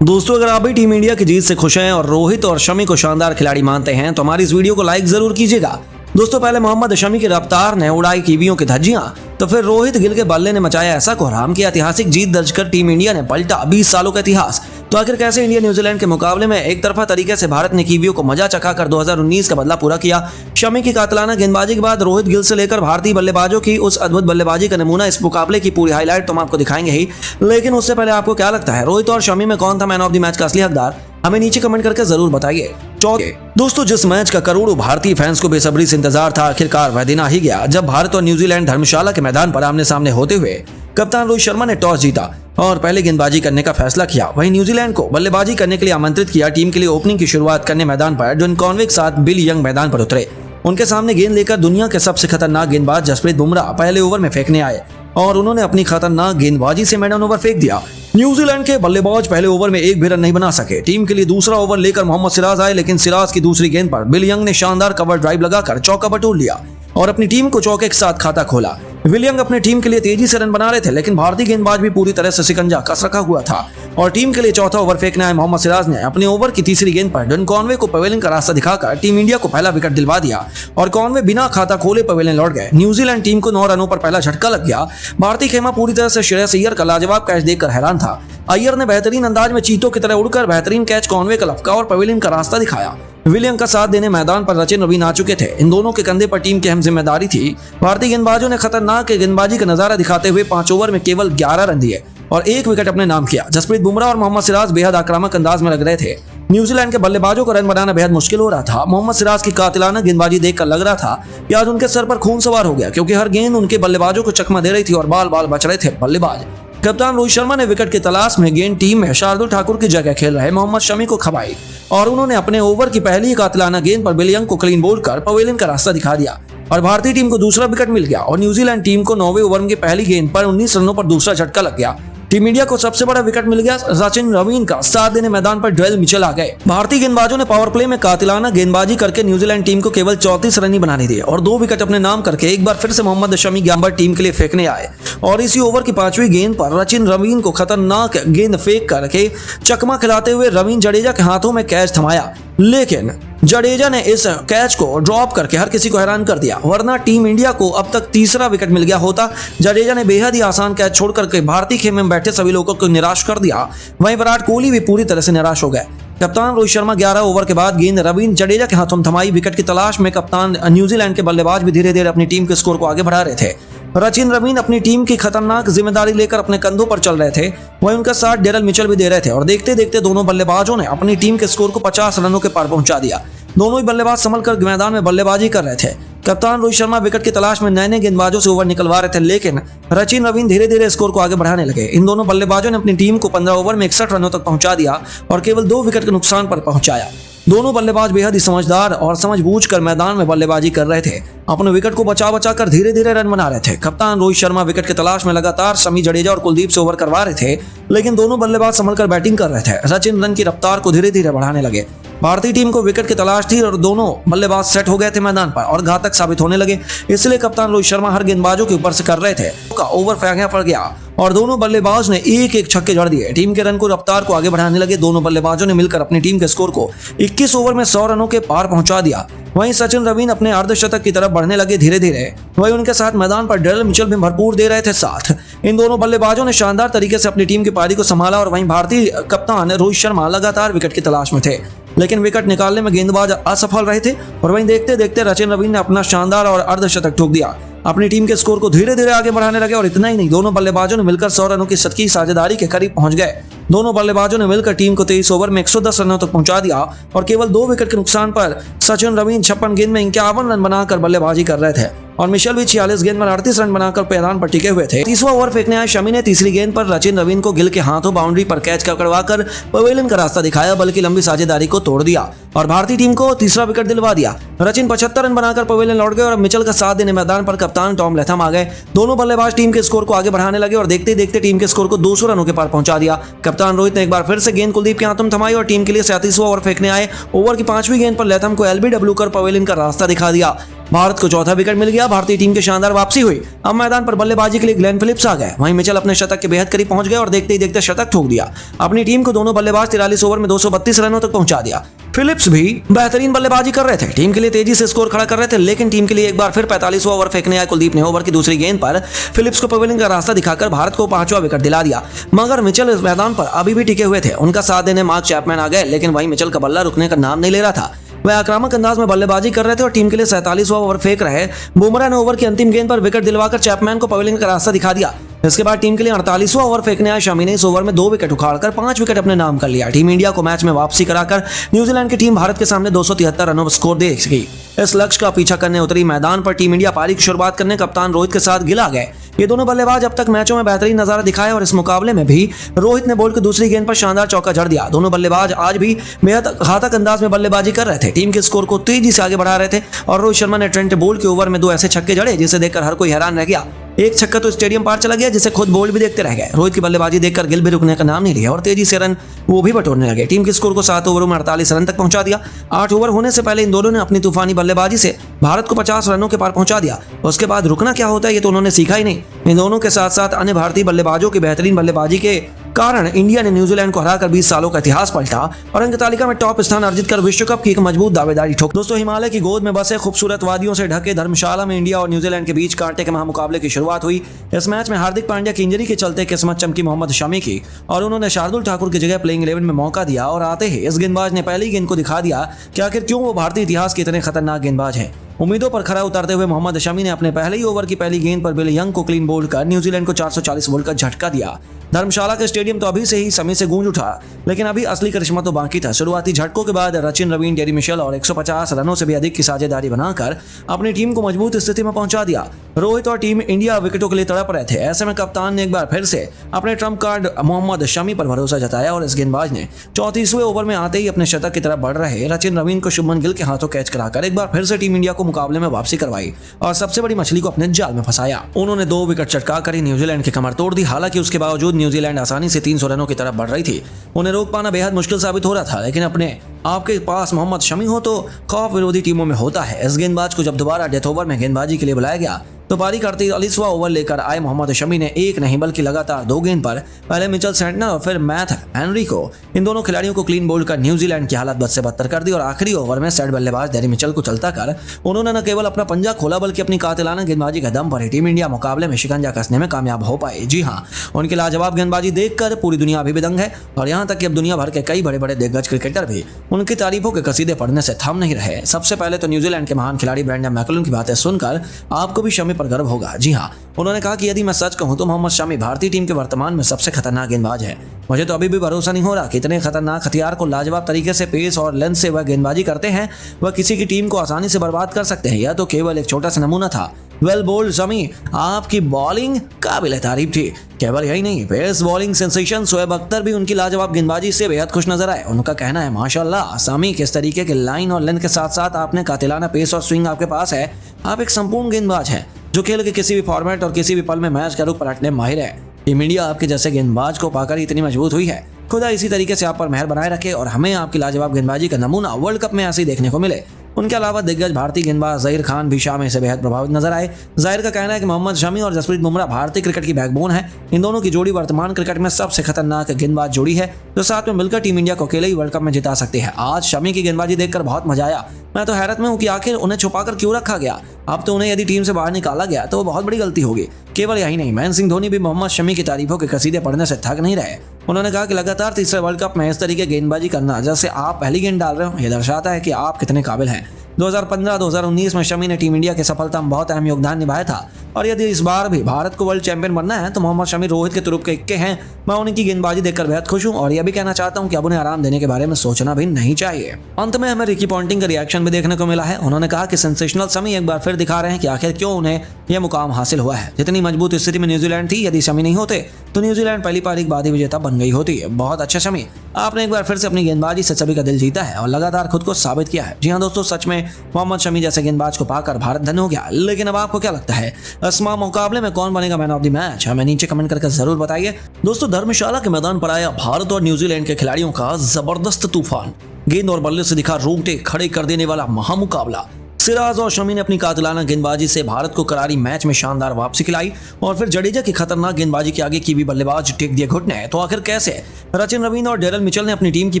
दोस्तों, अगर आप भी टीम इंडिया की जीत से खुश हैं और रोहित और शमी को शानदार खिलाड़ी मानते हैं तो हमारी इस वीडियो को लाइक जरूर कीजिएगा। दोस्तों, पहले मोहम्मद शमी की रफ्तार ने उड़ाई कीवियों की धज्जियां, तो फिर रोहित गिल के बल्ले ने मचाया ऐसा कोहराम कि ऐतिहासिक जीत दर्ज कर टीम इंडिया ने पलटा 20 सालों का इतिहास। तो आखिर कैसे इंडिया न्यूजीलैंड के मुकाबले में एक तरफा तरीके से भारत ने कीवियों को मजा चखाकर 2019 का बदला पूरा किया। शमी की कातलाना गेंदबाजी के बाद रोहित गिल से लेकर भारतीय बल्लेबाजों की उस अद्भुत बल्लेबाजी का नमूना इस मुकाबले की पूरी हाईलाइट तो हम आपको दिखाएंगे ही, लेकिन उससे पहले आपको क्या लगता है रोहित और शमी में कौन था मैन ऑफ द मैच का असली हकदार? हमें नीचे कमेंट करके जरूर बताइए। दोस्तों, जिस मैच का करोड़ों भारतीय फैंस को बेसब्री से इंतजार था, आखिरकार वह दिन आ ही गया जब भारत और न्यूजीलैंड धर्मशाला के मैदान पर आमने सामने होते हुए कप्तान रोहित शर्मा ने टॉस जीता और पहले गेंदबाजी करने का फैसला किया। वहीं न्यूजीलैंड को बल्लेबाजी करने के लिए आमंत्रित किया। टीम के लिए ओपनिंग की शुरुआत करने मैदान पर डन कॉनवे के साथ बिल यंग मैदान पर उतरे। उनके सामने गेंद लेकर दुनिया के सबसे खतरनाक गेंदबाज जसप्रीत बुमराह पहले ओवर में फेंकने आए और उन्होंने अपनी खतरनाक गेंदबाजी से मैदान ओवर फेंक दिया। न्यूजीलैंड के बल्लेबाज पहले ओवर में एक भी रन नहीं बना सके। टीम के लिए दूसरा ओवर लेकर मोहम्मद सिराज आए, लेकिन सिराज की दूसरी गेंद पर बिल यंग ने शानदार कवर ड्राइव लगाकर चौका बटोर लिया और अपनी टीम को चौके के साथ खाता खोला। बिल यंग अपनी टीम के लिए तेजी से रन बना रहे थे, लेकिन भारतीय गेंदबाज भी पूरी तरह से शिकंजा कस रखा हुआ था और टीम के लिए चौथा ओवर फेंकने आए मोहम्मद सिराज ने अपने ओवर की तीसरी गेंद पर डन कॉनवे को पवेलियन का रास्ता दिखाकर टीम इंडिया को पहला विकेट दिलवा दिया और कॉनवे बिना खाता खोले पवेलियन लौट गए। न्यूजीलैंड टीम को 9 रनों पर पहला झटका लग गया। भारतीय खेमा पूरी तरह से श्रेयस अय्यर का लाजवाब कैच देखकर हैरान था। अय्यर ने बेहतरीन अंदाज में चीतों की तरह उड़कर बेहतरीन कैच कॉनवे का लपका और पवेलियन का रास्ता दिखाया। विलियम का साथ देने मैदान पर रचिन रवीन आ चुके थे। इन दोनों के कंधे पर टीम की अहम जिम्मेदारी थी। भारतीय गेंदबाजों ने खतरनाक गेंदबाजी का नजारा दिखाते हुए 5 ओवर में केवल 11 रन दिए और 1 विकेट अपने नाम किया। जसप्रीत बुमराह और मोहम्मद सिराज बेहद आक्रामक अंदाज में लग रहे थे। न्यूजीलैंड के बल्लेबाजों को रन बनाना बेहद मुश्किल हो रहा था। मोहम्मद सिराज की कातिलाना गेंदबाजी देखकर लग रहा था कि आज उनके सर पर खून सवार हो गया, क्योंकि हर गेंद उनके बल्लेबाजों को चकमा दे रही थी और बाल बाल बच रहे थे बल्लेबाज। कप्तान रोहित शर्मा ने विकेट की तलाश में गेंद टीम में शार्दुल ठाकुर की जगह खेल रहे मोहम्मद शमी को खवाई और उन्होंने अपने ओवर की पहली कातिलाना गेंद पर बिल यंग को क्लीन बोल्ड कर पवेलियन का रास्ता दिखा दिया और भारतीय टीम को दूसरा विकेट मिल गया और न्यूजीलैंड टीम को 9वें ओवर की पहली गेंद पर 19 रनों पर दूसरा झटका लग गया। टीम इंडिया को सबसे बड़ा विकेट मिल गया। रचिन रवीन का साथ देने मैदान पर ड्वेल मिचेल आ गए। भारतीय गेंदबाजों ने पावर प्ले में कातिलाना गेंदबाजी करके न्यूजीलैंड टीम को केवल 34 रन ही बनाने दिए और 2 विकेट अपने नाम करके एक बार फिर से मोहम्मद शमी गेंदबाज टीम के लिए फेंकने आए और इसी ओवर की 5वीं गेंद पर रचिन रवीन को खतरनाक गेंद फेंक करके चकमा खिलाते हुए रवीन जडेजा के हाथों में कैच थमाया, लेकिन जडेजा ने इस कैच को ड्रॉप करके हर किसी को हैरान कर दिया, वरना टीम इंडिया को अब तक तीसरा विकेट मिल गया होता। जडेजा ने बेहद ही आसान कैच छोड़ करके भारतीय खेमे में बैठे सभी लोगों को निराश कर दिया। वहीं विराट कोहली भी पूरी तरह से निराश हो गए। कप्तान रोहित शर्मा 11 ओवर के बाद गेंद रवीन जडेजा के हाथों में थमाई। विकेट की तलाश में कप्तान न्यूजीलैंड के बल्लेबाज भी धीरे धीरे अपनी टीम के स्कोर को आगे बढ़ा रहे थे। रचिन रवीन अपनी टीम की खतरनाक जिम्मेदारी लेकर अपने कंधों पर चल रहे थे, वहीं उनका साथ डेरल मिचेल भी दे रहे थे और देखते देखते दोनों बल्लेबाजों ने अपनी टीम के स्कोर को 50 रनों के पार पहुंचा दिया। दोनों ही बल्लेबाज संभल कर मैदान में बल्लेबाजी कर रहे थे। कप्तान रोहित शर्मा विकेट की तलाश में नए गेंदबाजों से ओवर निकलवा रहे थे, लेकिन रचिन रवीन धीरे धीरे स्कोर को आगे बढ़ाने लगे। इन दोनों बल्लेबाजों ने अपनी टीम को 15 ओवर में 61 रनों तक पहुंचा दिया और केवल 2 विकेट के नुकसान पर पहुंचाया। दोनों बल्लेबाज बेहद ही समझदार और समझबूझकर मैदान में बल्लेबाजी कर रहे थे। अपने विकेट को बचा कर धीरे धीरे रन बना रहे थे। कप्तान रोहित शर्मा विकेट की तलाश में लगातार शमी, जडेजा और कुलदीप से ओवर करवा रहे थे, लेकिन दोनों बल्लेबाज संभलकर बैटिंग कर रहे थे। रचिन रन की रफ्तार को धीरे धीरे बढ़ाने लगे। भारतीय टीम को विकेट की तलाश थी और दोनों बल्लेबाज सेट हो गए थे मैदान पर और घातक साबित होने लगे। इसलिए कप्तान रोहित शर्मा हर गेंदबाजों के ऊपर से कर रहे थे। ओवर फेंकना पड़ गया और दोनों बल्लेबाज ने एक एक छक्के जड़ दिए। टीम के रन को रफ्तार को आगे बढ़ाने लगे। दोनों बल्लेबाजों ने मिलकर अपनी टीम के स्कोर को 21 ओवर में 100 रनों के पार पहुंचा दिया। वहीं सचिन रवीन अपने अर्धशतक की तरफ बढ़ने लगे धीरे धीरे। वहीं उनके साथ मैदान पर डेरल मिचेल भी भरपूर दे रहे थे साथ। इन दोनों बल्लेबाजों ने शानदार तरीके से अपनी टीम की पारी को संभाला और वहीं भारतीय कप्तान रोहित शर्मा लगातार विकेट की तलाश में थे, लेकिन विकेट निकालने में गेंदबाज असफल रहे थे और वहीं देखते देखते रचिन रवीन ने अपना शानदार और अर्धशतक ठोक दिया। अपनी टीम के स्कोर को धीरे धीरे आगे बढ़ाने लगे और इतना ही नहीं, दोनों बल्लेबाजों ने मिलकर 100 रनों की शतकीय साझेदारी के करीब पहुंच गए। दोनों बल्लेबाजों ने मिलकर टीम को 23 ओवर में 110 रनों तक पहुंचा दिया और केवल 2 विकेट के नुकसान पर सचिन रवीन 56 गेंद में 51 रन बनाकर बल्लेबाजी कर रहे थे और मिशेल भी 46 गेंद में 38 रन बनाकर मैदान पर टिके हुए थे। 30वां ओवर फेंकने आए शमी ने तीसरी गेंद पर रचिन रवीन को गिल के हाथों बाउंड्री पर कैच पकड़वाकर पवेलियन का रास्ता दिखाया, बल्कि लंबी साझेदारी को तोड़ दिया और भारतीय टीम को तीसरा विकेट दिलवा दिया। रचिन 75 रन बनाकर पवेलियन लौट गए और मिचेल का साथ देने मैदान पर कप्तान टॉम लेथम आ गए। दोनों बल्लेबाज टीम के स्कोर को आगे बढ़ाने लगे और देखते देखते टीम के स्कोर को 200 रनों के पार पहुंचा दिया। कप्तान रोहित ने एक बार फिर से गेंद कुलदीप के हाथों में थमाई और टीम के लिए 37वां ओवर फेंकने आए। ओवर की 5वीं गेंद पर लेथम को एलबीडब्ल्यू कर पवेलियन का रास्ता दिखा दिया। भारत को चौथा विकेट मिल गया। भारतीय टीम की शानदार वापसी हुई। अब मैदान पर बल्लेबाजी के लिए ग्लेन फिलिप्स आ गए। वहीं मिचेल अपने शतक के बेहद करीब पहुंच गए और देखते ही देखते शतक ठोक दिया। अपनी टीम को दोनों बल्लेबाज 43 ओवर में 232 रनों तक पहुंचा दिया। फिलिप्स भी बेहतरीन बल्लेबाजी कर रहे थे, टीम के लिए तेजी से स्कोर खड़ा कर रहे थे, लेकिन टीम के लिए एक बार फिर 45वां ओवर फेंकने आए कुलदीप ने ओवर की दूसरी गेंद पर फिलिप्स को पवेलियन का रास्ता दिखाकर भारत को 5वां विकेट दिला दिया। मगर मिचेल इस मैदान पर अभी भी टिके हुए थे। उनका साथ देने मार्क चैपमैन आ गए, लेकिन वहीं मिचेल का बल्ला रुकने का नाम नहीं ले रहा था। वह आक्रामक अंदाज में बल्लेबाजी कर रहे थे और टीम के लिए 47वां ओवर फेंक रहे बुमराह ने ओवर की अंतिम गेंद पर विकेट दिलवाकर चैपमैन को पवेलियन का रास्ता दिखा दिया। इसके बाद टीम के लिए 48वां ओवर फेंकने आए शमी ने इस ओवर में 2 विकेट उखाड़कर 5 विकेट अपने नाम कर लिया। टीम इंडिया को मैच में वापसी कराकर न्यूजीलैंड की टीम भारत के सामने 273 रनों पर स्कोर दे सकी। इस लक्ष्य का पीछा करने उतरी मैदान पर टीम इंडिया पारी की शुरुआत करने कप्तान रोहित के साथ गिल आ गए। ये दोनों बल्लेबाज अब तक मैचों में बेहतरीन नजारा दिखाए और इस मुकाबले में भी रोहित ने बॉल की दूसरी गेंद पर शानदार चौका जड़ दिया। दोनों बल्लेबाज आज भी बेहद घातक अंदाज में बल्लेबाजी कर रहे थे, टीम के स्कोर को तेजी से आगे बढ़ा रहे थे और रोहित शर्मा ने ट्रेंट बोल्ट के ओवर में 2 ऐसे छक्के जड़े जिसे देखकर हर कोई हैरान रह गया। एक छक्का तो स्टेडियम पार चला गया जिसे खुद बोल्ट भी देखते रह गए। रोहित की बल्लेबाजी देखकर गिल भी रुकने का नाम नहीं लिया और तेजी से रन वो भी बटोरने लगे। टीम के स्कोर को 7 ओवरों में 48 रन तक पहुंचा दिया। 8 ओवर होने से पहले इन दोनों ने अपनी तूफानी बल्लेबाजी से भारत को 50 रनों के पार पहुंचा दिया। उसके बाद रुकना क्या होता है ये तो उन्होंने सीखा ही नहीं। इन दोनों के साथ साथ अन्य भारतीय बल्लेबाजों की बेहतरीन बल्लेबाजी के कारण इंडिया ने न्यूजीलैंड को हराकर 20 सालों का इतिहास पलटा और अंक तालिका में टॉप स्थान अर्जित कर विश्व कप की एक मजबूत दावेदारी ठोक। दोस्तों, हिमालय की गोद में बसे खूबसूरत वादियों से ढके धर्मशाला में इंडिया और न्यूजीलैंड के बीच कांटे के महामुकाबले की शुरुआत हुई। इस मैच में हार्दिक पांड्या की इंजरी के चलते किस्मत चमकी मोहम्मद शमी की और उन्होंने शार्दुल ठाकुर की जगह प्लेइंग 11 में मौका दिया और आते ही इस गेंदबाज ने पहली गेंद को दिखा दिया कि आखिर क्यों वो भारतीय इतिहास के इतने खतरनाक गेंदबाज हैं। उम्मीदों पर खरा उतरते हुए मोहम्मद शमी ने अपने पहले ही ओवर की पहली गेंद पर बिल यंग को क्लीन बोल्ड कर न्यूजीलैंड को 440 बोल्ड का झटका दिया। धर्मशाला के स्टेडियम तो अभी से ही शमी से गूंज उठा, लेकिन अभी असली करिश्मा तो बाकी था। शुरुआती झटकों के बाद रचिन रवीन, डेरी मिशेल और 150 रनों से भी अधिक की साझेदारी बनाकर अपनी टीम को मजबूत स्थिति में पहुंचा दिया। रोहित और टीम इंडिया विकेटों के लिए तड़प रहे थे। ऐसे में कप्तान ने एक बार फिर से अपने ट्रम्प कार्ड मोहम्मद शमी पर भरोसा जताया और इस गेंदबाज ने 34वें ओवर में आते ही अपने शतक की तरफ बढ़ रहे रचिन रवीन को शुभमन गिल के हाथों कैच कराकर एक बार फिर से टीम इंडिया को मुकाबले में वापसी करवाई और सबसे बड़ी मछली को अपने जाल में फंसाया। उन्होंने 2 विकेट चटका कर न्यूजीलैंड की कमर तोड़ दी। हालांकि उसके बावजूद न्यूजीलैंड आसानी से 300 रनों की तरफ बढ़ रही थी। उन्हें रोक पाना बेहद मुश्किल साबित हो रहा था, लेकिन अपने आपके पास मोहम्मद शमी हो तो खौफ विरोधी टीमों में होता है। इस गेंदबाज को जब दोबारा डेथ ओवर में गेंदबाजी के लिए बुलाया गया तो पारी करते 48वां ओवर लेकर आए मोहम्मद शमी ने एक नहीं बल्कि लगातार 2 गेंद पर पहले मिचेल सेंटनर और फिर मैथ हेनरी को इन दोनों खिलाड़ियों को क्लीन बोल्ड कर न्यूजीलैंड की हालत बद से बदतर कर दी और आखिरी ओवर में सेट बल्लेबाज डेरी मिचेल को चलता कर उन्होंने न केवल अपना पंजा खोला बल्कि अपनी कातिलाना गेंदबाजी के दम पर ही टीम इंडिया मुकाबले में शिकंजा कसने में कामयाब हो पाए। जी हाँ, उनकी लाजवाब गेंदबाजी देखकर पूरी दुनिया अभी भी दंग है और यहाँ तक कि अब दुनिया भर के कई बड़े बड़े दिग्गज क्रिकेटर भी उनकी तारीफों के कसीदे पढ़ने से थम नहीं रहे। सबसे पहले तो न्यूजीलैंड के महान खिलाड़ी ब्रेंडन मैकलम की बातें सुनकर आपको भी शमी पर गर्व होगा। जी हाँ, उन्होंने कहा कि यदि मैं सच कहूं तो मोहम्मद शमी भारतीय टीम के वर्तमान में सबसे खतरनाक गेंदबाज है। मुझे तो अभी भी भरोसा नहीं हो रहा कि इतने खतरनाक हथियार को लाजवाब तरीके से पेस और लेंथ से वह गेंदबाजी करते हैं, वह किसी की टीम को आसानी से बर्बाद कर सकते हैं। यह तो केवल एक छोटा सा नमूना था। वेल बोल्ड शमी, आपकी बॉलिंग काबिल तारीफ थी। केवल यही नहीं, pace bowling sensation Shoaib Akhtar भी उनकी लाजवाब गेंदबाजी से बेहद खुश नजर आए। उनका कहना है, माशाल्लाह शमी, किस तरीके के लाइन और लेंथ के साथ साथ आपने कातिलाना पेस और स्विंग आपके पास है। आप एक संपूर्ण गेंदबाज हैं जो खेल के किसी भी फॉर्मेट और किसी भी पल में मैच का रुख पलटने में माहिर है। टीम इंडिया आपके जैसे गेंदबाज को पाकर इतनी मजबूत हुई है। खुदा इसी तरीके से आप पर मेहर बनाए रखे और हमें आपकी लाजवाब गेंदबाजी का नमूना वर्ल्ड कप में ऐसे ही देखने को मिले। उनके अलावा दिग्गज भारतीय गेंदबाज ज़हीर खान भी शामी से बेहद प्रभावित नजर आए। ज़हीर का कहना है कि मोहम्मद शमी और जसप्रीत बुमराह भारतीय क्रिकेट की बैकबोन है। इन दोनों की जोड़ी वर्तमान क्रिकेट में सबसे खतरनाक गेंदबाज जोड़ी है जो साथ में मिलकर टीम इंडिया को अकेले ही वर्ल्ड कप में जिता सकती है। आज शमी की गेंदबाजी देखकर बहुत मजा आया। मैं तो हैरत में हूँ कि आखिर उन्हें छुपाकर क्यों रखा गया। अब तो उन्हें यदि टीम से बाहर निकाला गया तो वो बहुत बड़ी गलती होगी। केवल यही नहीं, महेंद्र सिंह धोनी भी मोहम्मद शमी की तारीफों के कसीदे पढ़ने से थक नहीं रहे। उन्होंने कहा कि लगातार तीसरे वर्ल्ड कप में इस तरीके गेंदबाजी करना जैसे आप पहली गेंद डाल रहे हो, यह दर्शाता है कि आप कितने काबिल हैं। 2015-2019 में शमी ने टीम इंडिया की सफलता में बहुत अहम योगदान निभाया था और यदि इस बार भी भारत को वर्ल्ड चैंपियन बनना है तो मोहम्मद शमी रोहित के तुरुप के इक्के हैं। मैं उनकी गेंदबाजी देखकर बेहद खुश हूं और यह भी कहना चाहता हूं कि अब उन्हें आराम देने के बारे में सोचना भी नहीं चाहिए। अंत में हमें रिकी पॉन्टिंग का रिएक्शन भी देखने को मिला है। उन्होंने कहा कि सेंसेशनल शमी एक बार फिर दिखा रहे हैं कि आखिर क्यों उन्हें यह मुकाम हासिल हुआ है। जितनी मजबूत स्थिति में न्यूजीलैंड थी, यदि शमी नहीं होते तो न्यूजीलैंड पहली पारी की बादी विजेता बन गई होती। बहुत अच्छा शमी, आपने एक बार फिर से अपनी गेंदबाजी से सभी का दिल जीता है और लगातार खुद को साबित किया है। जी हाँ दोस्तों, सच में मोहम्मद शमी जैसे गेंदबाज को पाकर भारत धन्य हो गया। लेकिन अब आपको क्या लगता है, इस मुकाबले में कौन बनेगा मैन ऑफ द मैच? हमें नीचे कमेंट करके जरूर बताइए। दोस्तों, धर्मशाला के मैदान पर आया भारत और न्यूजीलैंड के खिलाड़ियों का जबरदस्त तूफान। गेंद और बल्ले से दिखा रोंगटे खड़े कर देने वाला महामुकाबला। सिराज और शमी ने अपनी कातिलाना गेंदबाजी से भारत को करारी मैच में शानदार वापसी खिलाई और फिर जडेजा की खतरनाक गेंदबाजी के आगे कीवी बल्लेबाज टेक दिए घुटने। तो आखिर कैसे सचिन रवींद्र और डेरल मिचेल ने अपनी टीम की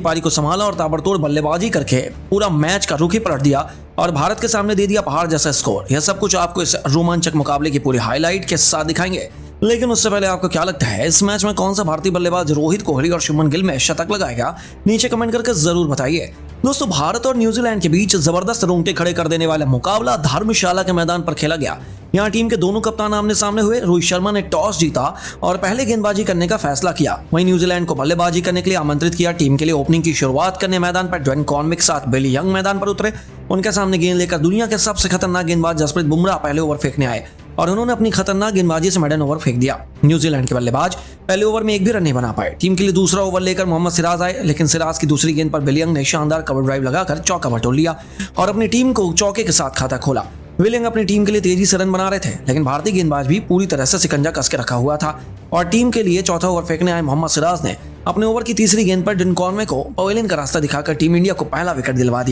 पारी को संभाला और ताबड़तोड़ बल्लेबाजी करके पूरा मैच का रुख ही पलट दिया और भारत के सामने दे दिया पहाड़ जैसा स्कोर। यह सब कुछ आपको इस रोमांचक मुकाबले की पूरी हाईलाइट के साथ दिखाएंगे, लेकिन उससे पहले आपको क्या लगता है इस मैच में कौन सा भारतीय बल्लेबाज रोहित कोहली और शुभमन गिल में शतक लगाएगा? नीचे कमेंट करके जरूर बताइए। दोस्तों, भारत और न्यूजीलैंड के बीच जबरदस्त रोंगटे खड़े कर देने वाला मुकाबला धर्मशाला के मैदान पर खेला गया। यहाँ टीम के दोनों कप्तान आमने सामने हुए। रोहित शर्मा ने टॉस जीता और पहले गेंदबाजी करने का फैसला किया। वहीं न्यूजीलैंड को बल्लेबाजी करने के लिए आमंत्रित किया। टीम के लिए ओपनिंग की शुरुआत करने मैदान पर ड्वेन कॉनवे के साथ बिली यंग मैदान पर उतरे। उनके सामने गेंद लेकर दुनिया के सबसे खतरनाक गेंदबाज जसप्रीत बुमराह पहले ओवर फेंकने आए और उन्होंने अपनी खतरनाक गेंदबाजी से मेडन ओवर फेंक दिया। न्यूजीलैंड के बल्लेबाज पहले ओवर में एक भी रन नहीं बना पाए। टीम के लिए दूसरा ओवर लेकर मोहम्मद सिराज आए, लेकिन सिराज की दूसरी गेंद पर बिलियंग ने शानदार कवर ड्राइव लगाकर चौका बटोर लिया और अपनी टीम को चौके के साथ खाता खोला। विलियंग अपनी टीम के लिए तेजी से रन बना रहे थे, लेकिन भारतीय गेंदबाज भी पूरी तरह से शिकंजा कस के रखा हुआ था और टीम के लिए चौथा ओवर फेंकने आए मोहम्मद सिराज ने अपने ओवर की तीसरी गेंद पर ड्वेन कॉनवे को पवेलियन का रास्ता दिखाकर टीम इंडिया को पहला विकेट दिलवा दिया।